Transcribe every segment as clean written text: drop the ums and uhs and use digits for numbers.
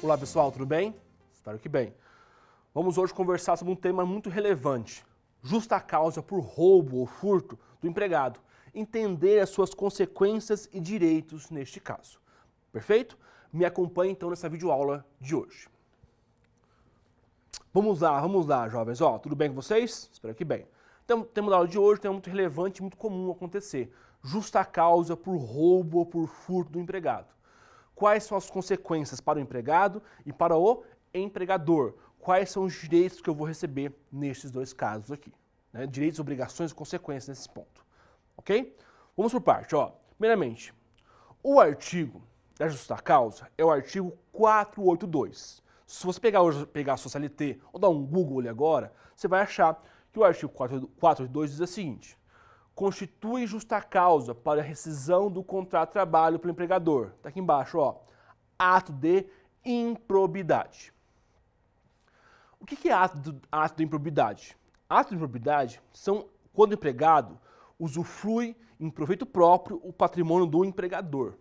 Olá pessoal, tudo bem? Espero que bem. Vamos hoje conversar sobre um tema muito relevante. Justa causa por roubo ou furto do empregado. Entender as suas consequências e direitos neste caso. Perfeito? Me acompanhe então nessa videoaula de hoje. Vamos lá, jovens. Tudo bem com vocês? Espero que bem. Então, tema da aula de hoje é muito relevante e muito comum acontecer. Justa causa por roubo ou por furto do empregado. Quais são as consequências para o empregado e para o empregador? Quais são os direitos que eu vou receber nestes dois casos aqui? Né? Direitos, obrigações e consequências nesse ponto. Ok? Vamos por parte. Primeiramente, o artigo da justa causa é o artigo 482. Se você pegar a sua CLT ou dar um Google ali agora, você vai achar que o artigo 482 diz o seguinte: constitui justa causa para a rescisão do contrato de trabalho pelo empregador. Está aqui embaixo, ato de improbidade. O que é ato de improbidade? Ato de improbidade são quando o empregado usufrui em proveito próprio o patrimônio do empregador.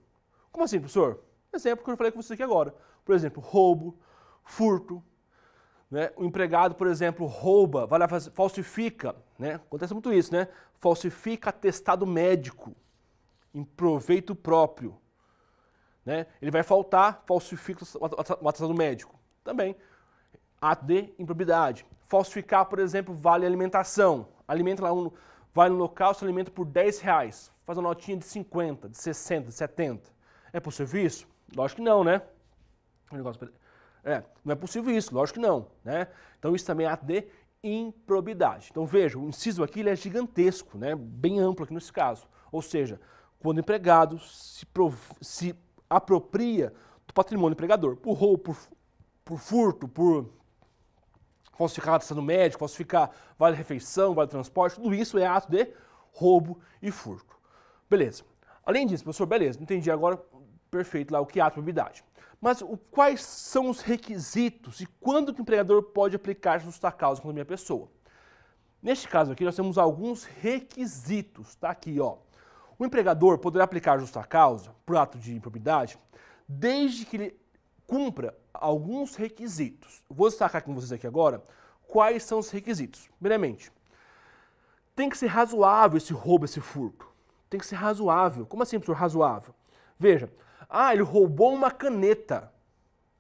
Como assim, professor? Exemplo que eu falei com você aqui agora. Por exemplo, roubo, furto. Né? O empregado, por exemplo, rouba, vai lá, falsifica, né? Acontece muito isso, né? Falsifica atestado médico em proveito próprio. Né? Ele vai faltar, falsifica o atestado médico. Também, ato de improbidade. Falsificar, por exemplo, vale alimentação. Alimenta lá, vai no local, se alimenta por R$10, faz uma notinha de 50, de 60, de 70. É possível isso? Lógico que não, né? Não é possível isso, lógico que não, né? Então isso também é ato de improbidade. Então veja, o inciso aqui ele é gigantesco, né? Bem amplo aqui nesse caso. Ou seja, quando o empregado se apropria do patrimônio do empregador, por roubo, por furto, por falsificar atestado médico, falsificar vale-refeição, vale-transporte, tudo isso é ato de roubo e furto. Beleza. Além disso, professor, beleza, entendi agora, perfeito lá o que é ato de improbidade. Mas quais são os requisitos e quando que o empregador pode aplicar justa causa contra a minha pessoa? Neste caso aqui, nós temos alguns requisitos, tá aqui, O empregador poderá aplicar justa causa por ato de improbidade desde que ele cumpra alguns requisitos. Vou destacar com vocês aqui agora quais são os requisitos. Primeiramente, tem que ser razoável esse roubo, esse furto. Tem que ser razoável. Como assim, professor, razoável? Veja, ele roubou uma caneta.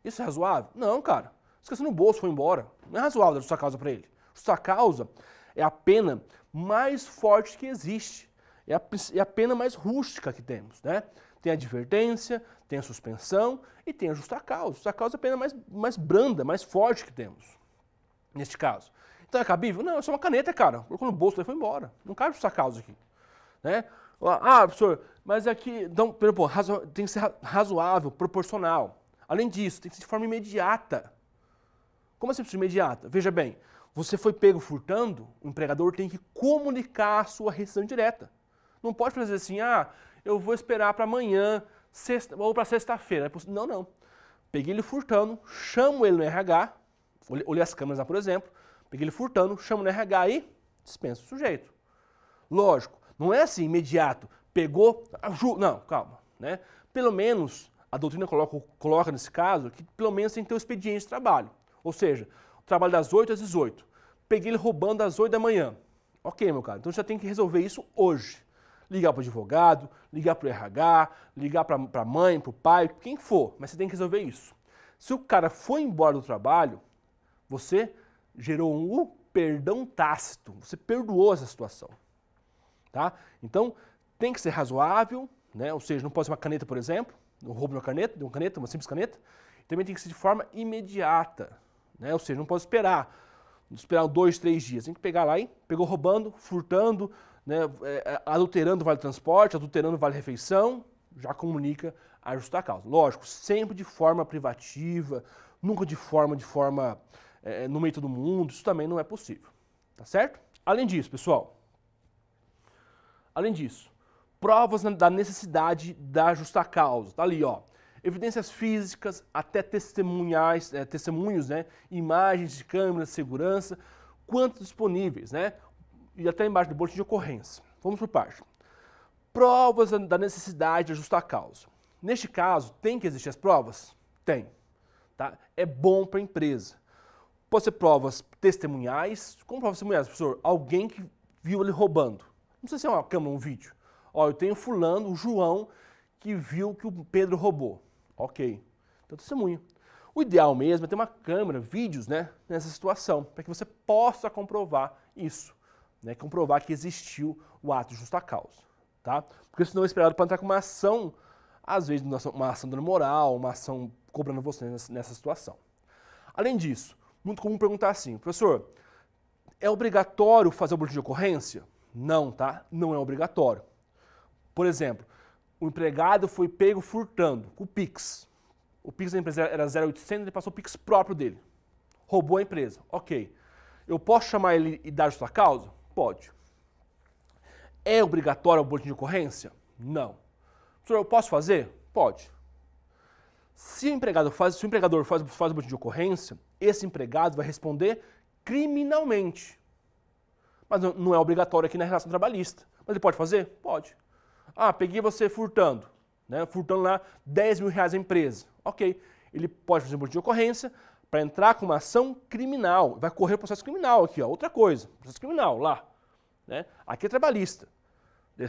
Isso é razoável? Não, cara. Esqueceu no bolso, foi embora. Não é razoável dar justa causa para ele. Justa causa é a pena mais forte que existe. É a pena mais rústica que temos, né? Tem a advertência, tem a suspensão e tem a justa causa. Justa causa é a pena mais branda, mais forte que temos, neste caso. Então é cabível? Não, é só uma caneta, cara. Colocou no bolso e foi embora. Não cabe justa causa aqui, né? Professor, mas aqui, então, tem que ser razoável, proporcional. Além disso, tem que ser de forma imediata. Como assim de imediata? Veja bem, você foi pego furtando, o empregador tem que comunicar a sua rescisão direta. Não pode fazer assim, eu vou esperar para amanhã, ou para sexta-feira. Não. Peguei ele furtando, chamo ele no RH, olhei as câmeras lá, por exemplo, peguei ele furtando, chamo no RH e dispenso o sujeito. Lógico. Não é assim, imediato, pegou, não, calma, né? Pelo menos, a doutrina coloca nesse caso, que pelo menos tem que ter o expediente de trabalho. Ou seja, o trabalho das 8 às 18. Peguei ele roubando às 8 da manhã. Ok, meu cara, então você já tem que resolver isso hoje. Ligar para o advogado, ligar para o RH, ligar para a mãe, para o pai, quem for, mas você tem que resolver isso. Se o cara foi embora do trabalho, você gerou um perdão tácito, você perdoou essa situação. Tá? Então, tem que ser razoável, né? Ou seja, não pode ser uma caneta, por exemplo, um roubo de uma caneta, uma simples caneta. Também tem que ser de forma imediata, né? Ou seja, não pode esperar 2, 3 dias. Tem que pegar lá e pegou roubando, furtando, né? Adulterando vale transporte, adulterando vale refeição, já comunica a justa causa. Lógico, sempre de forma privativa, nunca de forma no meio de todo mundo, isso também não é possível, tá certo? Além disso, pessoal, provas da necessidade da justa causa. Tá ali, evidências físicas, até testemunhos, né? Imagens de câmeras de segurança, quanto disponíveis, né? E até embaixo do boletim de ocorrência. Vamos por parte. Provas da necessidade da justa causa. Neste caso, tem que existir as provas? Tem. tá? É bom para a empresa. Pode ser provas testemunhais. Como provas testemunhais, professor? Alguém que viu ele roubando. Não sei se é uma câmera ou um vídeo. Ó, eu tenho fulano, o João, que viu que o Pedro roubou. Ok. Então, testemunho. O ideal mesmo é ter uma câmera, vídeos, né, nessa situação, para que você possa comprovar isso, né, comprovar que existiu o ato de justa causa, tá? Porque senão é esperado para entrar com uma ação, às vezes uma ação dando moral, uma ação cobrando você nessa situação. Além disso, muito comum perguntar assim, professor, é obrigatório fazer o boletim de ocorrência? Não, tá? Não é obrigatório. Por exemplo, o empregado foi pego furtando com o Pix. O Pix da empresa era 0,800, ele passou o Pix próprio dele. Roubou a empresa. Ok. Eu posso chamar ele e dar justa causa? Pode. É obrigatório o boletim de ocorrência? Não. Professor, eu posso fazer? Pode. Se o empregador faz o boletim de ocorrência, esse empregado vai responder criminalmente. Mas não é obrigatório aqui na relação trabalhista. Mas ele pode fazer? Pode. Ah, peguei você furtando, né? Furtando lá 10 mil reais a empresa. Ok. Ele pode fazer um boletim de ocorrência para entrar com uma ação criminal. Vai correr o processo criminal aqui, ó. Outra coisa. Processo criminal lá. Né? Aqui é trabalhista,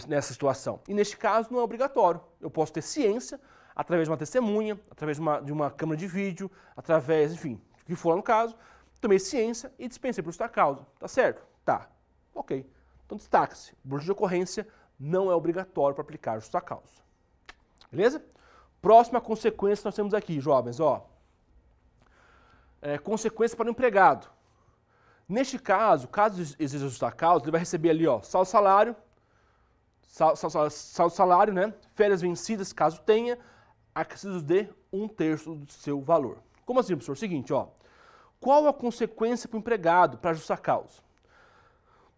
nessa situação. E neste caso não é obrigatório. Eu posso ter ciência através de uma testemunha, através de uma câmera de vídeo, através, enfim, o que for lá no caso. Tomei ciência e dispensei por justa causa. Tá certo? Tá. Ok. Então destaque-se. O boletim de ocorrência não é obrigatório para aplicar justa causa. Beleza? Próxima consequência que nós temos aqui, jovens, ó. Consequência para o empregado. Neste caso exija justa causa, ele vai receber ali, ó, saldo salário, né? Férias vencidas, caso tenha, acrescidos de 1/3 do seu valor. Como assim, professor? Seguinte, ó. Qual a consequência para o empregado para a justa causa?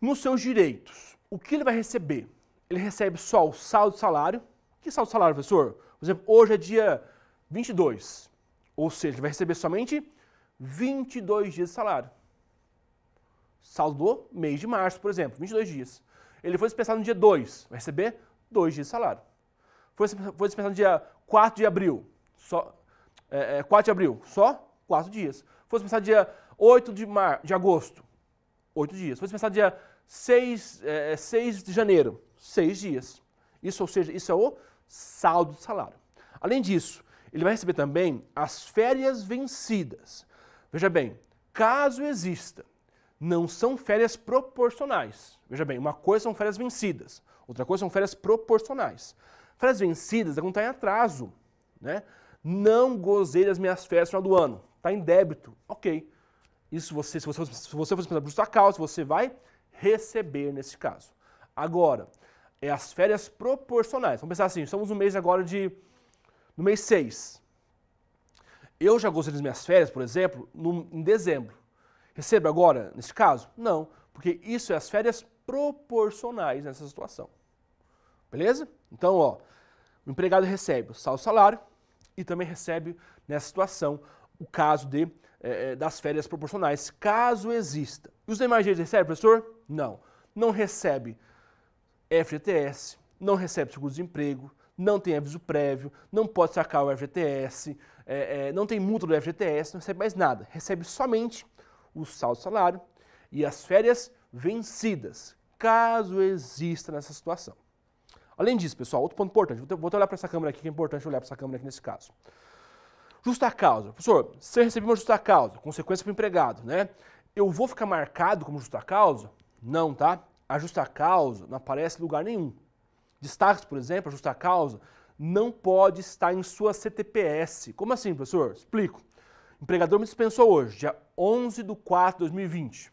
Nos seus direitos, o que ele vai receber? Ele recebe só o saldo salário. Que saldo salário, professor? Por exemplo, hoje é dia 22. Ou seja, ele vai receber somente 22 dias de salário. Saldo do mês de março, por exemplo, 22 dias. Ele foi dispensado no dia 2, vai receber 2 dias de salário. Foi dispensado no dia 4 de abril, só 4 de abril, só 4 dias. Foi dispensado no dia 8 de agosto, 8 dias. Foi dispensado no dia 6 de janeiro, 6 dias. Isso, ou seja, isso é o saldo de salário. Além disso, ele vai receber também as férias vencidas. Veja bem, caso exista, não são férias proporcionais. Veja bem, uma coisa são férias vencidas, outra coisa são férias proporcionais. Férias vencidas é quando está em atraso, né? Não gozei das minhas férias no final do ano, está em débito. Ok. Isso se você for dispensado por justa causa, você vai receber nesse caso. Agora, é as férias proporcionais. Vamos pensar assim, estamos no mês agora no mês 6. Eu já gozei das minhas férias, por exemplo, em dezembro. Recebo agora, nesse caso? Não, porque isso é as férias proporcionais nessa situação. Beleza? Então, ó, o empregado recebe o saldo salário e também recebe, nessa situação, o caso das férias proporcionais, caso exista. E os demais dias recebe, professor? Não. Não recebe FGTS, não recebe seguro-desemprego, não tem aviso prévio, não pode sacar o FGTS, não tem multa do FGTS, não recebe mais nada. Recebe somente o saldo salário e as férias vencidas, caso exista nessa situação. Além disso, pessoal, outro ponto importante, vou olhar para essa câmera aqui, que é importante olhar para essa câmera aqui nesse caso. Justa causa. Professor, se eu receber uma justa causa, consequência para o empregado, né? Eu vou ficar marcado como justa causa? Não, tá? A justa causa não aparece em lugar nenhum. Destaques, por exemplo, a justa causa não pode estar em sua CTPS. Como assim, professor? Explico. O empregador me dispensou hoje, dia 11/4/2020.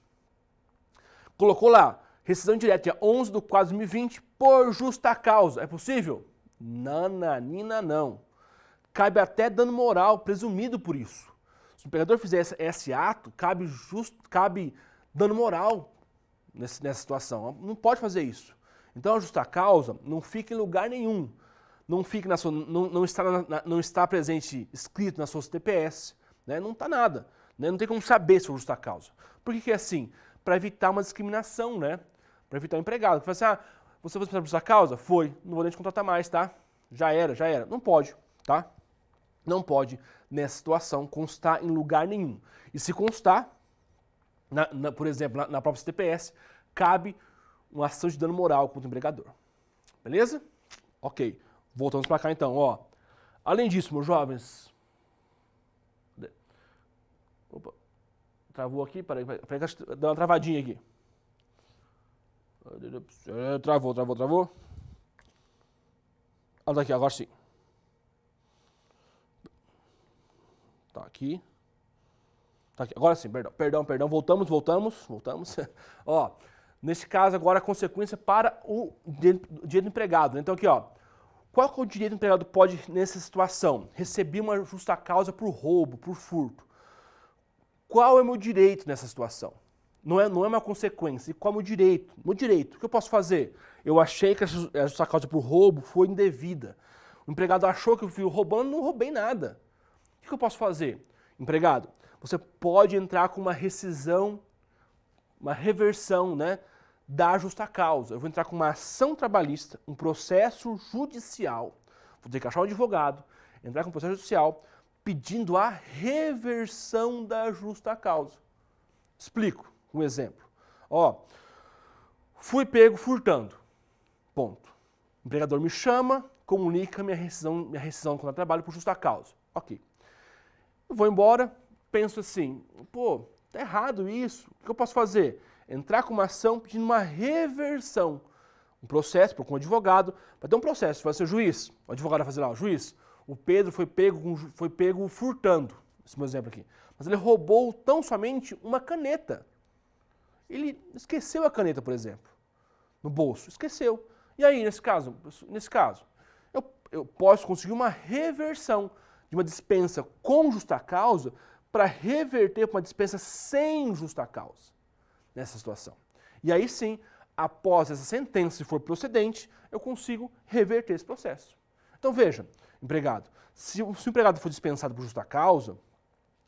Colocou lá, rescisão direta, dia 11/4/2020, por justa causa. É possível? Nananina, não. Cabe até dano moral presumido por isso. Se o empregador fizer esse ato, cabe dano moral nessa situação. Não pode fazer isso. Então a justa causa não fica em lugar nenhum. Não está presente, escrito na sua CTPS. Né? Não está nada. Né? Não tem como saber se foi justa causa. Por que é assim? Para evitar uma discriminação, né? Para evitar o empregado. Que fala assim, você foi dispensado por justa causa? Foi. Não vou nem te contratar mais, tá? Já era. Não pode, tá? não pode, nessa situação, constar em lugar nenhum. E se constar, por exemplo, na própria CTPS, cabe uma ação de dano moral contra o empregador. Beleza? Ok. Voltamos para cá então, ó. Além disso, meus jovens... Opa. Travou aqui, peraí, deu uma travadinha aqui. Travou. Ah, tá aqui, agora sim. Tá aqui. Tá aqui. Agora sim, perdão. Voltamos. Ó, nesse caso agora a consequência para o direito do empregado. Então aqui, ó. Qual que é o direito do empregado pode, nessa situação? Receber uma justa causa por roubo, por furto. Qual é o meu direito nessa situação? Não é uma consequência. E qual é o meu direito? Meu direito, o que eu posso fazer? Eu achei que a justa causa por roubo foi indevida. O empregado achou que eu fui roubando, não roubei nada. O que eu posso fazer? Empregado, você pode entrar com uma rescisão, uma reversão, né, da justa causa. Eu vou entrar com uma ação trabalhista, um processo judicial. Vou ter que achar um advogado, entrar com um processo judicial, pedindo a reversão da justa causa. Explico um exemplo. Ó, fui pego furtando. Ponto. O empregador me chama, comunica minha rescisão contra trabalho por justa causa. Ok. Eu vou embora, penso assim, pô, tá errado isso. O que eu posso fazer? Entrar com uma ação pedindo uma reversão. Um processo, com um advogado. Vai ter um processo, vai ser o juiz. O advogado vai fazer lá, o juiz. O Pedro foi pego furtando, esse é o meu exemplo aqui. Mas ele roubou tão somente uma caneta. Ele esqueceu a caneta, por exemplo, no bolso. Esqueceu. E aí, nesse caso eu posso conseguir uma reversão de uma dispensa com justa causa para reverter para uma dispensa sem justa causa nessa situação. E aí sim, após essa sentença, se for procedente, eu consigo reverter esse processo. Então veja, empregado, se o empregado for dispensado por justa causa,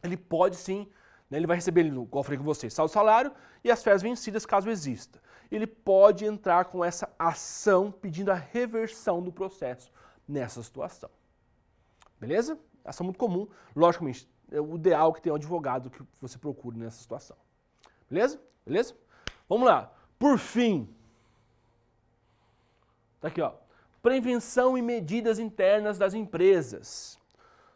ele pode sim, né, ele vai receber, igual eu falei com vocês, saldo salário e as férias vencidas, caso exista. Ele pode entrar com essa ação pedindo a reversão do processo nessa situação. Beleza? Ação muito comum, logicamente, é o ideal que tenha um advogado que você procure nessa situação. Beleza? Beleza? Vamos lá. Por fim, tá aqui, ó. Prevenção e medidas internas das empresas.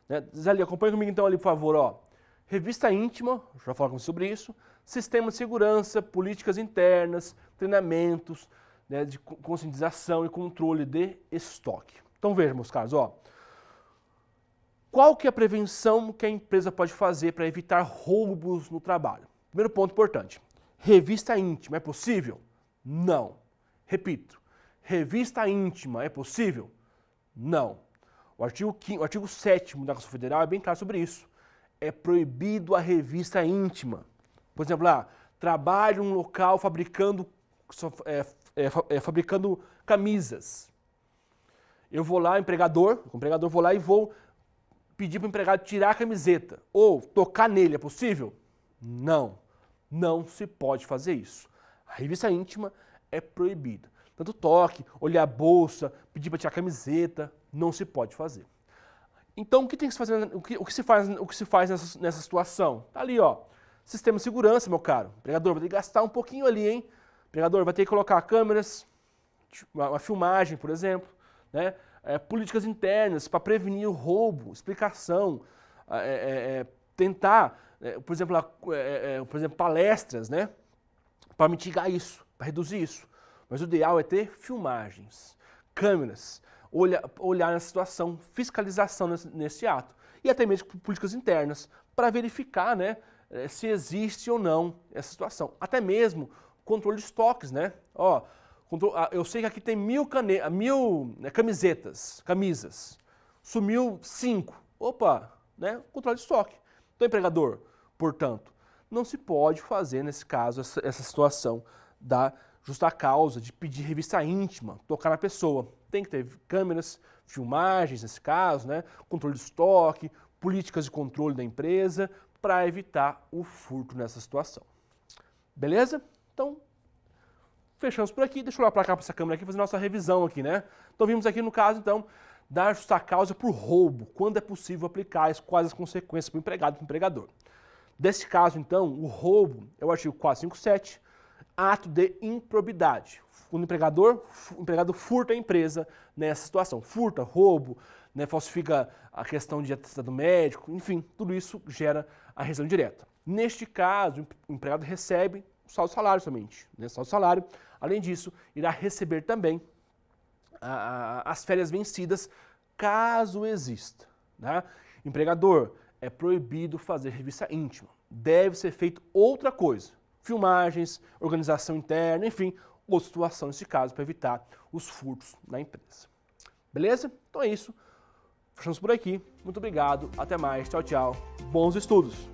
Né? Zé, acompanha comigo então ali, por favor, ó. Revista íntima, já falamos sobre isso. Sistema de segurança, políticas internas, treinamentos, né, de conscientização e controle de estoque. Então veja, meus caros, ó. Qual que é a prevenção que a empresa pode fazer para evitar roubos no trabalho? Primeiro ponto importante. Revista íntima, é possível? Não. Repito. Revista íntima, é possível? Não. O artigo 7º da Constituição Federal é bem claro sobre isso. É proibido a revista íntima. Por exemplo, lá, trabalho em um local fabricando camisas. Eu vou lá, empregador vou lá e vou pedir para o empregado tirar a camiseta ou tocar nele, é possível? Não. Não se pode fazer isso. A revista íntima é proibida. Tanto toque, olhar a bolsa, pedir para tirar a camiseta, não se pode fazer. Então, o que tem que se fazer? O que se faz nessa situação? Tá ali, ó. Sistema de segurança, meu caro. O empregador vai ter que gastar um pouquinho ali, hein? O empregador vai ter que colocar câmeras, uma filmagem, por exemplo, né? Políticas internas para prevenir o roubo, explicação, tentar, por exemplo, palestras, né? Para mitigar isso, para reduzir isso. Mas o ideal é ter filmagens, câmeras, olhar nessa situação, fiscalização nesse ato. E até mesmo políticas internas, para verificar, né, se existe ou não essa situação. Até mesmo controle de estoques, né? Ó, eu sei que aqui tem 1000 camisas. Sumiu 5. Opa, né? Controle de estoque. Então, empregador, portanto, não se pode fazer, nesse caso, essa situação da justa causa, de pedir revista íntima, tocar na pessoa. Tem que ter câmeras, filmagens, nesse caso, né? Controle de estoque, políticas de controle da empresa, para evitar o furto nessa situação. Beleza? Então, fechamos por aqui. Deixa eu olhar para cá, para essa câmera aqui, fazer nossa revisão aqui, né? Então, vimos aqui no caso, então, dar justa causa por roubo, quando é possível aplicar quais as consequências para o empregado e para o empregador. Desse caso, então, o roubo é o artigo 457, ato de improbidade. Quando o empregado furta a empresa nessa situação. Furta, roubo, né, falsifica a questão de atestado médico, enfim, tudo isso gera a rescisão direta. Neste caso, o empregado recebe o saldo salário somente, né, saldo salário. Além disso, irá receber também as férias vencidas, caso exista. Né? Empregador, é proibido fazer revista íntima. Deve ser feito outra coisa. Filmagens, organização interna, enfim, outra situação nesse caso para evitar os furtos na empresa. Beleza? Então é isso. Fechamos por aqui. Muito obrigado. Até mais. Tchau, tchau. Bons estudos.